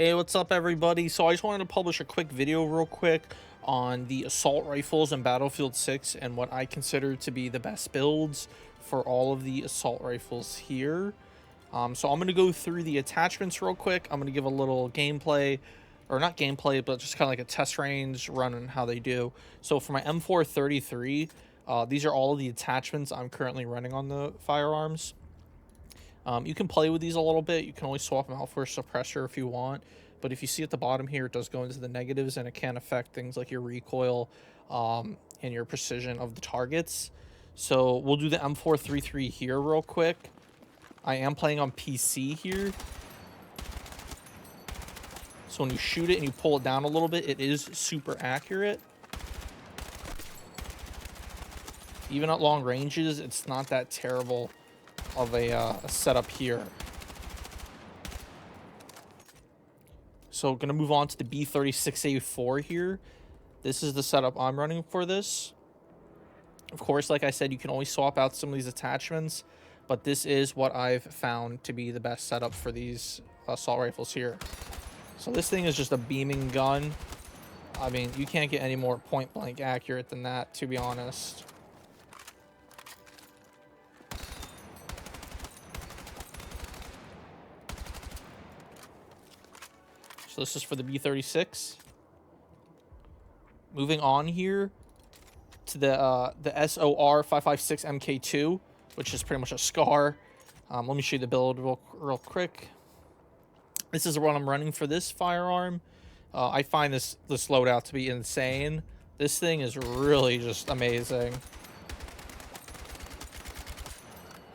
Hey, what's up everybody? So I just wanted to publish a quick video real quick on the assault rifles in Battlefield 6 and what I consider to be the best builds for all of the assault rifles here. So I'm going to go through the attachments real quick. I'm going to give a little gameplay, or not gameplay, but just kind of like a test range run and how they do. So for my M433, these are all of the attachments I'm currently running on the firearms. You can play with these a little bit. You can always swap them out for a suppressor if you want. But if you see at the bottom here, it does go into the negatives, and it can affect things like your recoil and your precision of the targets. So we'll do the M433 here real quick. I am playing on PC here. So when you shoot it and you pull it down a little bit, it is super accurate. Even at long ranges, it's not that terrible of a setup here. So gonna move on to the B36A4 here. This is the setup I'm running for this. Of course, like I said, you can always swap out some of these attachments, but this is what I've found to be the best setup for these assault rifles here. So this thing is just a beaming gun. I mean, you can't get any more point blank accurate than that, to be honest. So this is for the B36. Moving on here to the SOR 556 MK2, which is pretty much a SCAR. Let me show you the build real quick. This is what I'm running for this firearm. I find this loadout to be insane. This thing is really just amazing.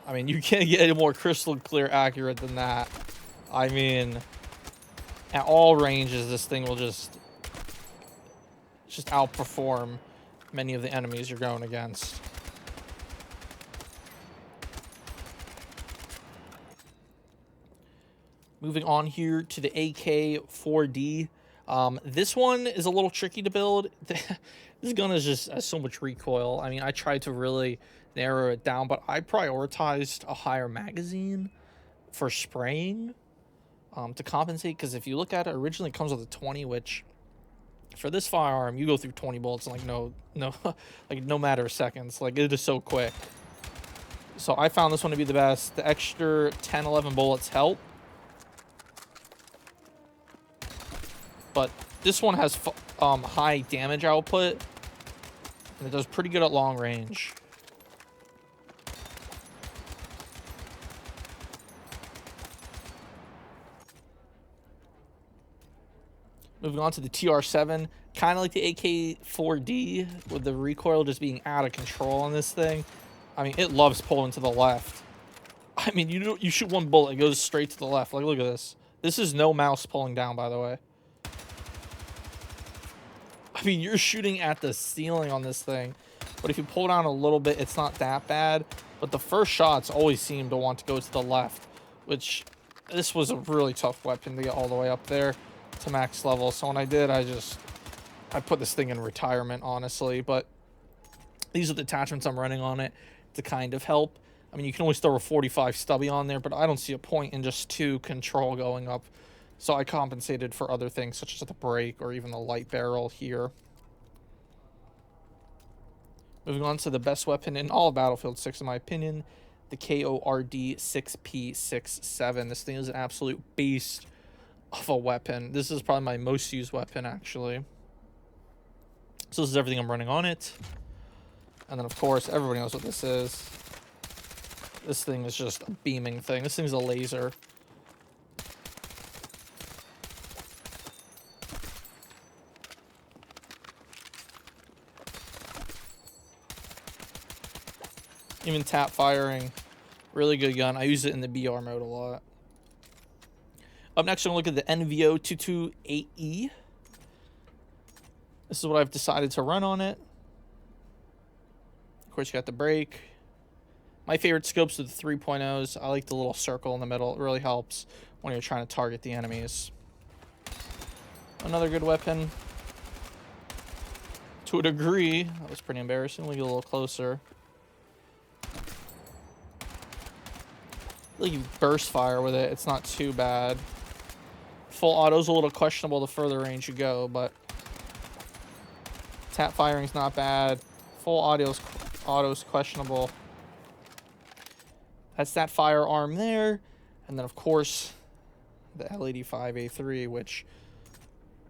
I mean, you can't get any more crystal clear accurate than that. I mean, at all ranges, this thing will just outperform many of the enemies you're going against. Moving on here to the AK-4D. This one is a little tricky to build. This gun is just has so much recoil. I mean, I tried to really narrow it down, but I prioritized a higher magazine for spraying to compensate, because if you look at it, originally it comes with a 20, which for this firearm you go through 20 bullets in like no like no matter of seconds. Like, it is so quick. So I found this one to be the best. The extra 10-11 bullets help, but this one has high damage output, and it does pretty good at long range. Moving on to the TR7, kind of like the AK-4D, with the recoil just being out of control on this thing. I mean, it loves pulling to the left. I mean, you shoot one bullet, it goes straight to the left. Like, look at this. This is no mouse pulling down, by the way. I mean, you're shooting at the ceiling on this thing, but if you pull down a little bit, it's not that bad. But the first shots always seem to want to go to the left, which this was a really tough weapon to get all the way up there to max level. So when I did, I put this thing in retirement, honestly. But these are the attachments I'm running on it to kind of help. I mean, you can always throw a 45 stubby on there, but I don't see a point in just 2 control going up. So I compensated for other things, such as the brake or even the light barrel here. Moving on to the best weapon in all of Battlefield 6, in my opinion, the KORD 6P67. This thing is an absolute beast of a weapon. This is probably my most used weapon, actually. So this is everything I'm running on it. And then, of course, everybody knows what this is. This thing is just a beaming thing. This thing's a laser. Even tap firing. Really good gun. I use it in the BR mode a lot. Up next, I'm going to look at the NVO228E. This is what I've decided to run on it. Of course, you got the brake. My favorite scopes are the 3.0s. I like the little circle in the middle. It really helps when you're trying to target the enemies. Another good weapon. To a degree. That was pretty embarrassing. Let me get a little closer. Like, you burst fire with it. It's not too bad. Full auto's a little questionable the further range you go, but tap firing's not bad. Full auto's questionable. That's that firearm there. And then, of course, the L85A3, which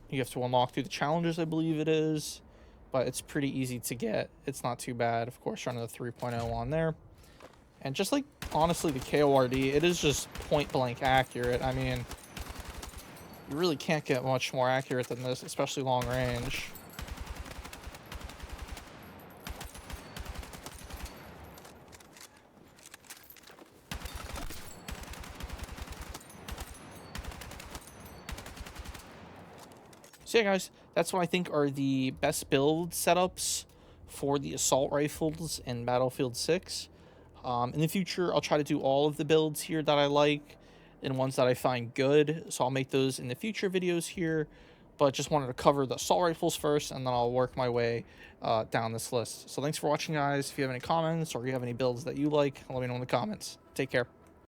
you have to unlock through the challenges, I believe it is. But it's pretty easy to get. It's not too bad. Of course, running the 3.0 on there. And just like, honestly, the KORD, it is just point-blank accurate. I mean, you really can't get much more accurate than this, especially long range. So yeah, guys, that's what I think are the best build setups for the assault rifles in Battlefield 6. In the future, I'll try to do all of the builds here that I like and ones that I find good, so I'll make those in the future videos here, but just wanted to cover the assault rifles first, and then I'll work my way down this list. So thanks for watching, guys. If you have any comments or you have any builds that you like, let me know in the comments. Take care.